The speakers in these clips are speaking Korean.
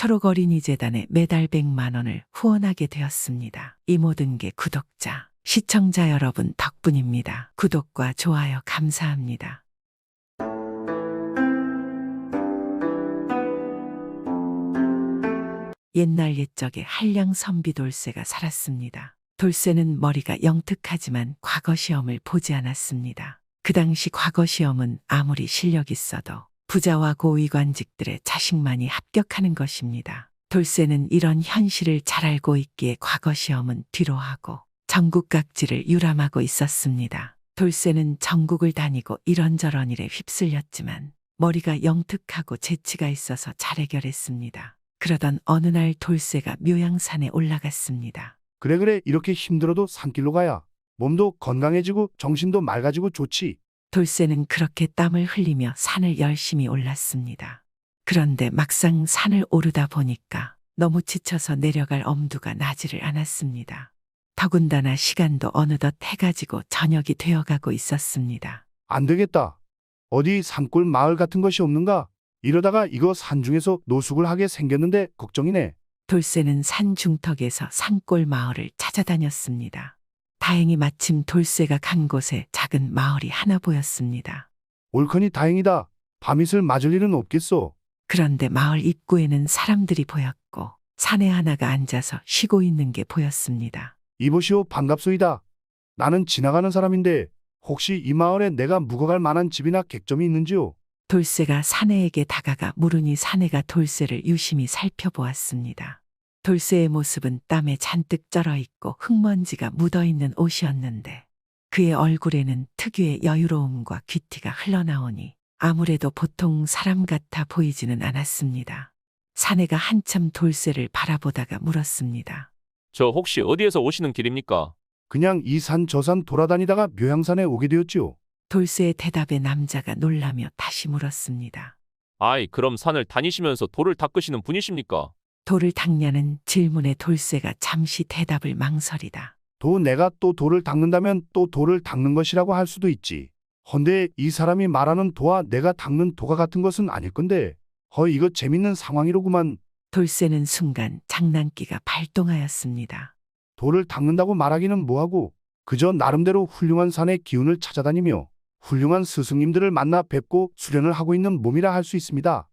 초록어린이재단에 매달 100만 원을 후원하게 되었습니다. 이 모든 게 구독자, 시청자 여러분 덕분입니다. 구독과 좋아요 감사합니다. 옛날 옛적에 한량 선비 돌쇠가 살았습니다. 돌쇠는 머리가 영특하지만 과거 시험을 보지 않았습니다. 그 당시 과거 시험은 아무리 실력 있어도 부자와 고위관직들의 자식만이 합격하는 것입니다. 돌쇠는 이런 현실을 잘 알고 있기에 과거 시험은 뒤로 하고 전국 각지를 유람하고 있었습니다. 돌쇠는 전국을 다니고 이런저런 일에 휩쓸렸지만 머리가 영특하고 재치가 있어서 잘 해결했습니다. 그러던 어느 날 돌쇠가 묘양산에 올라갔습니다. 그래 이렇게 힘들어도 산길로 가야 몸도 건강해지고 정신도 맑아지고 좋지. 돌쇠는 그렇게 땀을 흘리며 산을 열심히 올랐습니다. 그런데 막상 산을 오르다 보니까 너무 지쳐서 내려갈 엄두가 나지를 않았습니다. 더군다나 시간도 어느덧 해가 지고 저녁이 되어가고 있었습니다. 안 되겠다. 어디 산골 마을 같은 것이 없는가? 이러다가 이거 산중에서 노숙을 하게 생겼는데 걱정이네. 돌쇠는 산 중턱에서 산골 마을을 찾아다녔습니다. 다행히 마침 돌쇠가 간 곳에 작은 마을이 하나 보였습니다. 옳거니 다행이다. 밤이슬 맞을 일은 없겠소. 그런데 마을 입구에는 사람들이 보였고 사내 하나가 앉아서 쉬고 있는 게 보였습니다. 이보시오 반갑소이다. 나는 지나가는 사람인데 혹시 이 마을에 내가 묵어갈 만한 집이나 객점이 있는지요? 돌쇠가 사내에게 다가가 물으니 사내가 돌쇠를 유심히 살펴보았습니다. 돌쇠의 모습은 땀에 잔뜩 쩔어 있고 흙먼지가 묻어 있는 옷이었는데 그의 얼굴에는 특유의 여유로움과 귀티가 흘러나오니 아무래도 보통 사람 같아 보이지는 않았습니다. 사내가 한참 돌쇠를 바라보다가 물었습니다. 저 혹시 어디에서 오시는 길입니까? 그냥 이 산 저 산 돌아다니다가 묘양산에 오게 되었지요. 돌쇠의 대답에 남자가 놀라며 다시 물었습니다. 아이, 그럼 산을 다니시면서 돌을 닦으시는 분이십니까? 돌을 닦냐는 질문에 돌쇠가 잠시 대답을 망설이다. 내가 또 돌을 닦는다면 또 돌을 닦는 것이라고 할 수도 있지. 헌데 이 사람이 말하는 도와 내가 닦는 도가 같은 것은 아닐 건데. 이거 재밌는 상황이로구만. 돌쇠는 순간 장난기가 발동하였습니다. 돌을 닦는다고 말하기는 뭐하고 그저 나름대로 훌륭한 산의 기운을 찾아다니며 훌륭한 스승님들을 만나 뵙고 수련을 하고 있는 몸이라 할 수 있습니다.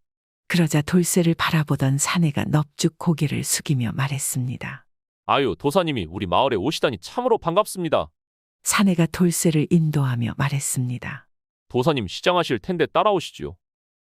그러자 돌쇠를 바라보던 사내가 넙죽 고개를 숙이며 말했습니다. 아유, 도사님이 우리 마을에 오시다니 참으로 반갑습니다. 사내가 돌쇠를 인도하며 말했습니다. 도사님 시장하실 텐데 따라오시지요.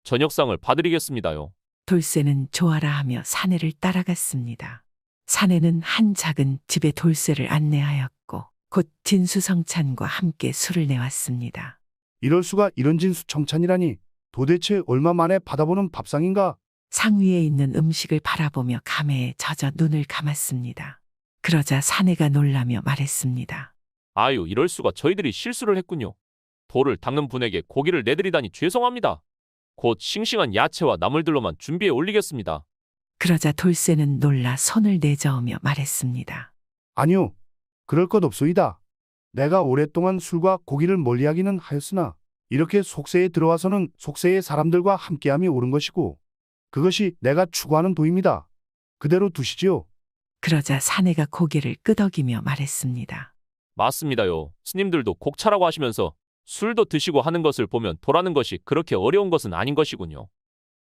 저녁상을 봐드리겠습니다요. 돌쇠는 좋아라 하며 사내를 따라갔습니다. 사내는 한 작은 집에 돌쇠를 안내하였고 곧 진수성찬과 함께 술을 내왔습니다. 이럴 수가 이런 진수청찬이라니 도대체 얼마 만에 받아보는 밥상인가? 상 위에 있는 음식을 바라보며 감회에 젖어 눈을 감았습니다. 그러자 사내가 놀라며 말했습니다. 아유, 이럴 수가 저희들이 실수를 했군요. 돌을 닦는 분에게 고기를 내드리다니 죄송합니다. 곧 싱싱한 야채와 나물들로만 준비해 올리겠습니다. 그러자 돌쇠는 놀라 손을 내저으며 말했습니다. 아니요. 그럴 것 없소이다. 내가 오랫동안 술과 고기를 멀리하기는 하였으나 이렇게 속세에 들어와서는 속세의 사람들과 함께함이 옳은 것이고 그것이 내가 추구하는 도입니다. 그대로 두시지요. 그러자 사내가 고개를 끄덕이며 말했습니다. 맞습니다요. 스님들도 곡차라고 하시면서 술도 드시고 하는 것을 보면 도라는 것이 그렇게 어려운 것은 아닌 것이군요.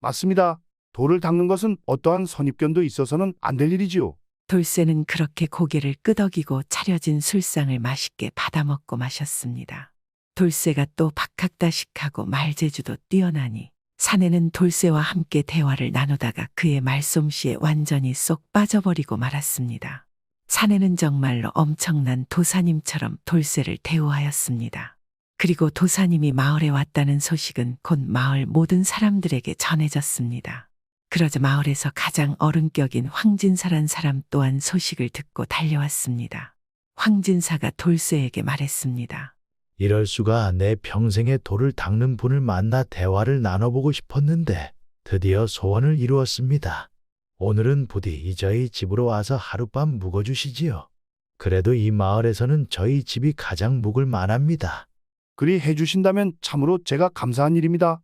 맞습니다. 돌을 닦는 것은 어떠한 선입견도 있어서는 안 될 일이지요. 돌쇠는 그렇게 고개를 끄덕이고 차려진 술상을 맛있게 받아먹고 마셨습니다. 돌쇠가 또 박학다식하고 말재주도 뛰어나니 사내는 돌쇠와 함께 대화를 나누다가 그의 말솜씨에 완전히 쏙 빠져버리고 말았습니다. 사내는 정말로 엄청난 도사님처럼 돌쇠를 대우하였습니다. 그리고 도사님이 마을에 왔다는 소식은 곧 마을 모든 사람들에게 전해졌습니다. 그러자 마을에서 가장 어른격인 황진사란 사람 또한 소식을 듣고 달려왔습니다. 황진사가 돌쇠에게 말했습니다. 이럴 수가. 내 평생에 돌을 닦는 분을 만나 대화를 나눠보고 싶었는데 드디어 소원을 이루었습니다. 오늘은 부디 저희 집으로 와서 하룻밤 묵어주시지요. 그래도 이 마을에서는 저희 집이 가장 묵을 만합니다. 그리 해주신다면 참으로 제가 감사한 일입니다.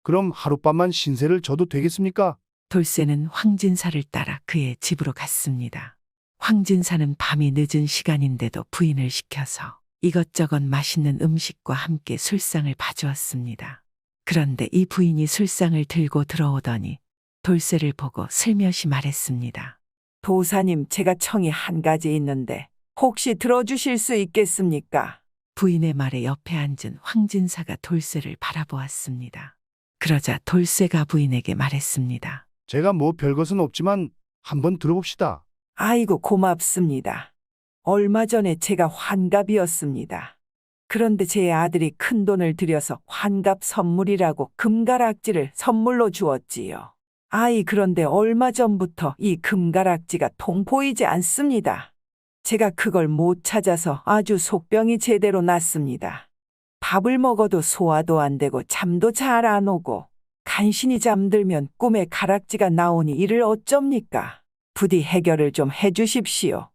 그럼 하룻밤만 신세를 져도 되겠습니까? 돌쇠는 황진사를 따라 그의 집으로 갔습니다. 황진사는 밤이 늦은 시간인데도 부인을 시켜서 이것저것 맛있는 음식과 함께 술상을 봐주었습니다. 그런데 이 부인이 술상을 들고 들어오더니 돌쇠를 보고 슬며시 말했습니다. 도사님, 제가 청이 한 가지 있는데 혹시 들어주실 수 있겠습니까? 부인의 말에 옆에 앉은 황진사가 돌쇠를 바라보았습니다. 그러자 돌쇠가 부인에게 말했습니다. 제가 뭐 별것은 없지만 한번 들어봅시다. 아이고, 고맙습니다. 얼마 전에 제가 환갑이었습니다. 그런데 제 아들이 큰돈을 들여서 환갑 선물이라고 금가락지를 선물로 주었지요. 그런데 얼마 전부터 이 금가락지가 통보이지 않습니다. 제가 그걸 못 찾아서 아주 속병이 제대로 났습니다. 밥을 먹어도 소화도 안 되고 잠도 잘 안 오고 간신히 잠들면 꿈에 가락지가 나오니 이를 어쩝니까? 부디 해결을 좀 해주십시오.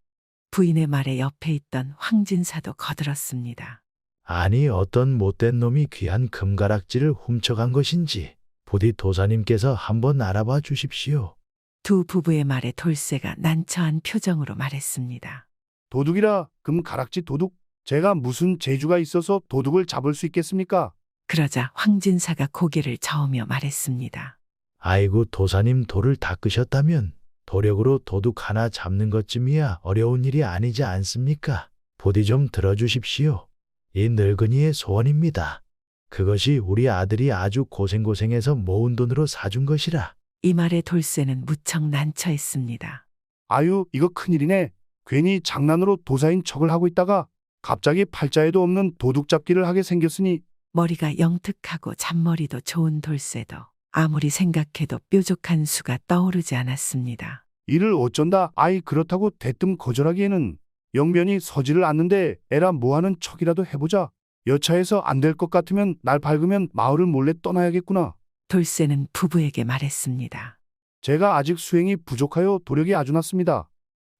부인의 말에 옆에 있던 황진사도 거들었습니다. 아니 어떤 못된 놈이 귀한 금가락지를 훔쳐간 것인지 부디 도사님께서 한번 알아봐 주십시오. 두 부부의 말에 돌쇠가 난처한 표정으로 말했습니다. 도둑이라 금 가락지 도둑? 제가 무슨 재주가 있어서 도둑을 잡을 수 있겠습니까? 그러자 황진사가 고개를 저으며 말했습니다. 아이고 도사님 돌을 닦으셨다면 도력으로 도둑 하나 잡는 것쯤이야 어려운 일이 아니지 않습니까? 부디 좀 들어주십시오. 이 늙은이의 소원입니다. 그것이 우리 아들이 아주 고생고생해서 모은 돈으로 사준 것이라. 이 말에 돌쇠는 무척 난처했습니다. 아유, 이거 큰일이네. 괜히 장난으로 도사인 척을 하고 있다가 갑자기 팔자에도 없는 도둑 잡기를 하게 생겼으니 머리가 영특하고 잔머리도 좋은 돌쇠도 아무리 생각해도 뾰족한 수가 떠오르지 않았습니다. 이를 어쩐다. 그렇다고 대뜸 거절하기에는 영변이 서지를 않는데 에라 뭐하는 척이라도 해보자. 여차해서 안 될 것 같으면 날 밝으면 마을을 몰래 떠나야겠구나. 돌쇠는 부부에게 말했습니다. 제가 아직 수행이 부족하여 도력이 아주 낮습니다.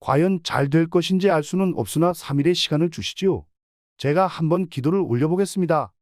과연 잘 될 것인지 알 수는 없으나 3일의 시간을 주시지요. 제가 한번 기도를 올려보겠습니다.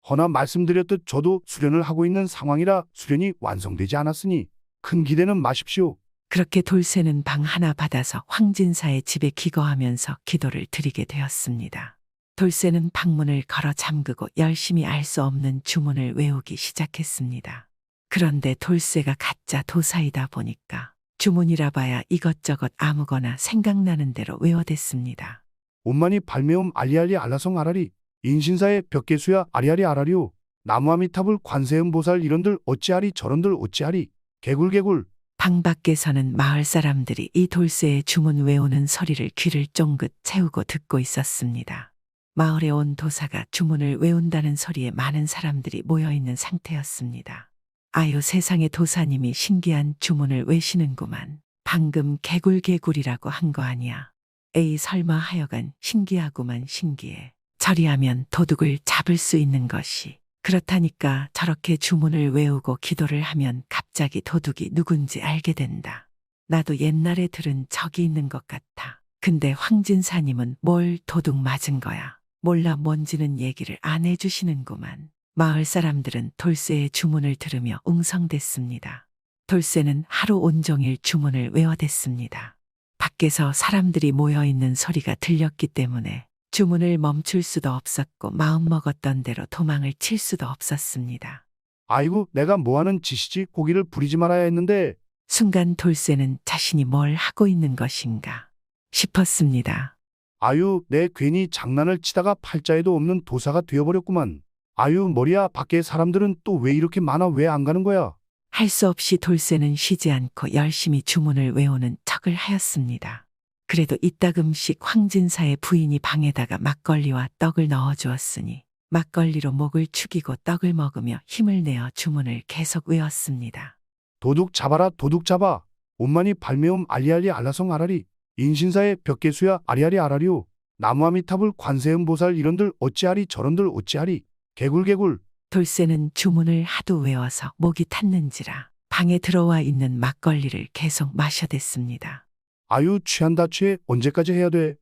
허나 말씀드렸듯 저도 수련을 하고 있는 상황이라 수련이 완성되지 않았으니 큰 기대는 마십시오. 그렇게 돌쇠는 방 하나 받아서 황진사의 집에 기거하면서 기도를 드리게 되었습니다. 돌쇠는 방문을 걸어 잠그고 열심히 알 수 없는 주문을 외우기 시작했습니다. 그런데 돌쇠가 가짜 도사이다 보니까 주문이라 봐야 이것저것 아무거나 생각나는 대로 외워댔습니다. 온만이 발매옴 알리알리 알라성 아라리 인신사의 벽계수야 아리아리 아라리오 나무아미타불 관세음보살 이런들 어찌하리 저런들 어찌하리 개굴개굴. 방 밖에서는 마을 사람들이 이 돌쇠의 주문 외우는 소리를 귀를 쫑긋 채우고 듣고 있었습니다. 마을에 온 도사가 주문을 외운다는 소리에 많은 사람들이 모여있는 상태였습니다. 아유, 세상에 도사님이 신기한 주문을 외시는구만. 방금 개굴개굴이라고 한 거 아니야. 에이, 설마 하여간 신기하구만. 신기해. 저리하면 도둑을 잡을 수 있는 것이. 그렇다니까 저렇게 주문을 외우고 기도를 하면 갑자기 도둑이 누군지 알게 된다. 나도 옛날에 들은 적이 있는 것 같아. 근데 황진사님은 뭘 도둑 맞은 거야. 몰라 뭔지는 얘기를 안 해주시는구만. 마을 사람들은 돌쇠의 주문을 들으며 웅성댔습니다. 돌쇠는 하루 온종일 주문을 외워댔습니다. 밖에서 사람들이 모여있는 소리가 들렸기 때문에 주문을 멈출 수도 없었고 마음먹었던 대로 도망을 칠 수도 없었습니다. 아이고, 내가 뭐하는 짓이지. 고기를 부리지 말아야 했는데. 순간 돌쇠는 자신이 뭘 하고 있는 것인가 싶었습니다. 아유, 내 괜히 장난을 치다가 팔자에도 없는 도사가 되어버렸구만. 아유, 머리야. 밖에 사람들은 또 왜 이렇게 많아. 왜 안 가는 거야? 할 수 없이 돌쇠는 쉬지 않고 열심히 주문을 외우는 척을 하였습니다. 그래도 이따금씩 황진사의 부인이 방에다가 막걸리와 떡을 넣어주었으니 막걸리로 목을 축이고 떡을 먹으며 힘을 내어 주문을 계속 외웠습니다. 도둑 잡아라. 도둑 잡아. 온만이 발매옴 알리알리 알라성 아라리 인신사의 벽계수야 아리아리 아라리오 나무아미타불 관세음보살 이런들 어찌하리 저런들 어찌하리 개굴개굴. 돌쇠는 주문을 하도 외워서 목이 탔는지라 방에 들어와 있는 막걸리를 계속 마셔댔습니다. 아유, 취한다 취해. 언제까지 해야 돼?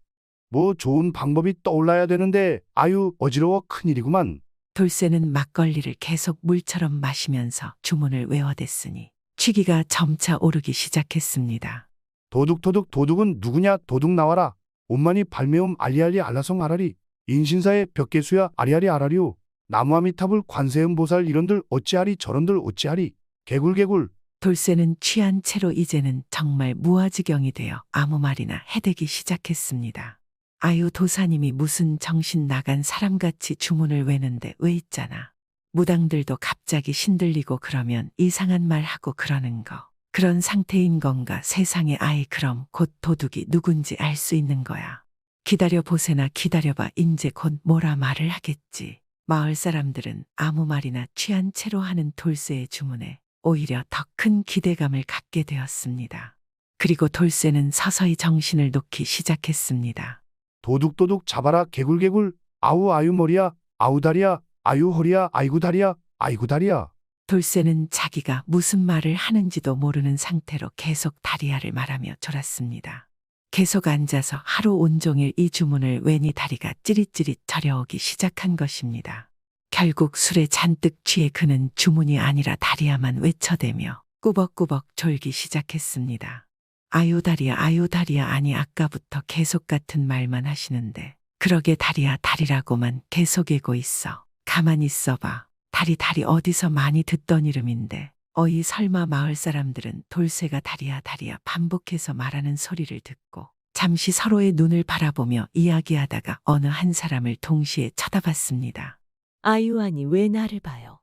뭐 좋은 방법이 떠올라야 되는데. 아유, 어지러워. 큰일이구만. 돌쇠는 막걸리를 계속 물처럼 마시면서 주문을 외워댔으니 취기가 점차 오르기 시작했습니다. 도둑 도둑은 누구냐 도둑 나와라. 온만이 발매옴 알리알리 알라성 아라리. 인신사의 벽계수야 아리아리 아라리오. 나무아미타불 관세음보살 이런들 어찌하리 저런들 어찌하리. 개굴. 돌쇠는 취한 채로 이제는 정말 무아지경이 되어 아무 말이나 해대기 시작했습니다. 아유 도사님이 무슨 정신 나간 사람같이 주문을 외는데 왜 있잖아. 무당들도 갑자기 신들리고 그러면 이상한 말 하고 그러는 거. 그런 상태인 건가 세상에. 아이 그럼 곧 도둑이 누군지 알 수 있는 거야. 기다려 보세나 기다려봐. 인제 곧 뭐라 말을 하겠지. 마을 사람들은 아무 말이나 취한 채로 하는 돌쇠의 주문에 오히려 더 큰 기대감을 갖게 되었습니다. 그리고 돌쇠는 서서히 정신을 놓기 시작했습니다. 도둑 잡아라. 개굴. 아우 아유 머리야. 아우 다리야. 아유 허리야. 아이고 다리야. 아이고 다리야. 돌쇠는 자기가 무슨 말을 하는지도 모르는 상태로 계속 다리야를 말하며 졸았습니다. 계속 앉아서 하루 온종일 이 주문을 외니 다리가 찌릿찌릿 저려오기 시작한 것입니다. 결국 술에 잔뜩 취해 그는 주문이 아니라 다리야만 외쳐대며 꾸벅꾸벅 졸기 시작했습니다. 아유 다리야 아니 아까부터 계속 같은 말만 하시는데 그러게 다리야 다리라고만 계속 애고 있어. 가만히 있어봐. 다리 어디서 많이 듣던 이름인데 어이 설마 마을 사람들은 돌쇠가 다리야 반복해서 말하는 소리를 듣고 잠시 서로의 눈을 바라보며 이야기하다가 어느 한 사람을 동시에 쳐다봤습니다. 아유아니 왜 나를 봐요?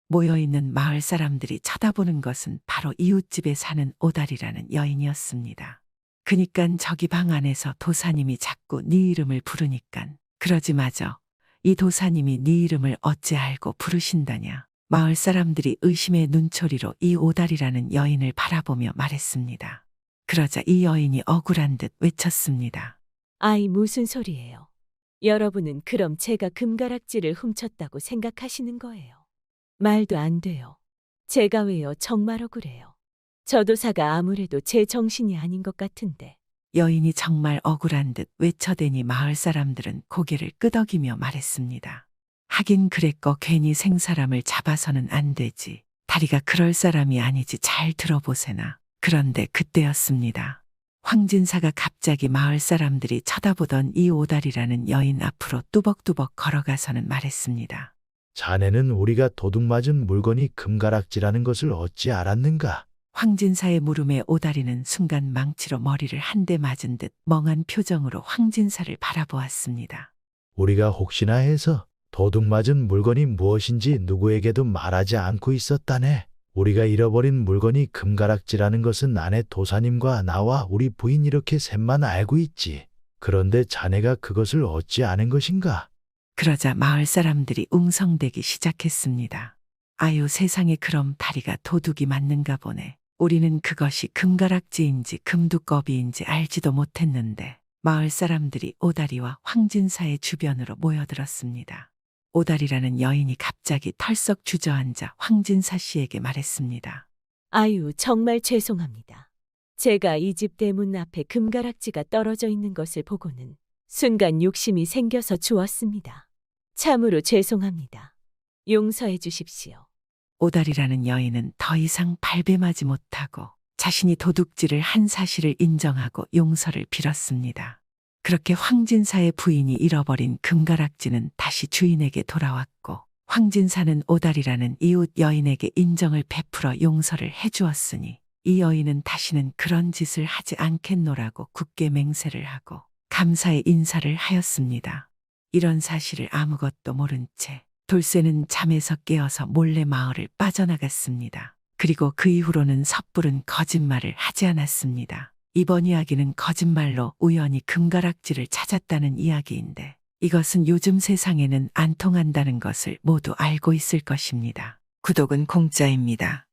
모여있는 마을 사람들이 쳐다보는 것은 바로 이웃집에 사는 오다리라는 여인이었습니다. 그니깐 저기 방 안에서 도사님이 자꾸 네 이름을 부르니깐 그러지 마저. 이 도사님이 네 이름을 어찌 알고 부르신다냐. 마을 사람들이 의심의 눈초리로 이 오다리라는 여인을 바라보며 말했습니다. 그러자 이 여인이 억울한 듯 외쳤습니다. 아이 무슨 소리예요? 여러분은 그럼 제가 금가락지를 훔쳤다고 생각하시는 거예요? 말도 안 돼요. 제가 왜요? 정말 억울해요. 저 도사가 아무래도 제 정신이 아닌 것 같은데. 여인이 정말 억울한 듯 외쳐대니 마을 사람들은 고개를 끄덕이며 말했습니다. 하긴 그랬고 괜히 생사람을 잡아서는 안 되지. 다리가 그럴 사람이 아니지. 잘 들어보세나. 그런데 그때였습니다. 황진사가 갑자기 마을 사람들이 쳐다보던 이 오다리라는 여인 앞으로 뚜벅뚜벅 걸어가서는 말했습니다. 자네는 우리가 도둑 맞은 물건이 금가락지라는 것을 어찌 알았는가? 황진사의 물음에 오다리는 순간 망치로 머리를 한 대 맞은 듯 멍한 표정으로 황진사를 바라보았습니다. 우리가 혹시나 해서 도둑 맞은 물건이 무엇인지 누구에게도 말하지 않고 있었다네. 우리가 잃어버린 물건이 금가락지라는 것은 아내 도사님과 나와 우리 부인 이렇게 셋만 알고 있지. 그런데 자네가 그것을 어찌 아는 것인가? 그러자 마을 사람들이 웅성대기 시작했습니다. 아유 세상에 그럼 다리가 도둑이 맞는가 보네. 우리는 그것이 금가락지인지 금두꺼비인지 알지도 못했는데 마을 사람들이 오다리와 황진사의 주변으로 모여들었습니다. 오다리라는 여인이 갑자기 털썩 주저앉아 황진사 씨에게 말했습니다. 아유 정말 죄송합니다. 제가 이 집 대문 앞에 금가락지가 떨어져 있는 것을 보고는 순간 욕심이 생겨서 주웠습니다. 참으로 죄송합니다. 용서해 주십시오. 오다리라는 여인은 더 이상 발뺌하지 못하고 자신이 도둑질을 한 사실을 인정하고 용서를 빌었습니다. 그렇게 황진사의 부인이 잃어버린 금가락지는 다시 주인에게 돌아왔고 황진사는 오다리라는 이웃 여인에게 인정을 베풀어 용서를 해주었으니 이 여인은 다시는 그런 짓을 하지 않겠노라고 굳게 맹세를 하고 감사의 인사를 하였습니다. 이런 사실을 아무것도 모른 채 돌쇠는 잠에서 깨어서 몰래 마을을 빠져나갔습니다. 그리고 그 이후로는 섣부른 거짓말을 하지 않았습니다. 이번 이야기는 거짓말로 우연히 금가락지를 찾았다는 이야기인데 이것은 요즘 세상에는 안 통한다는 것을 모두 알고 있을 것입니다. 구독은 공짜입니다.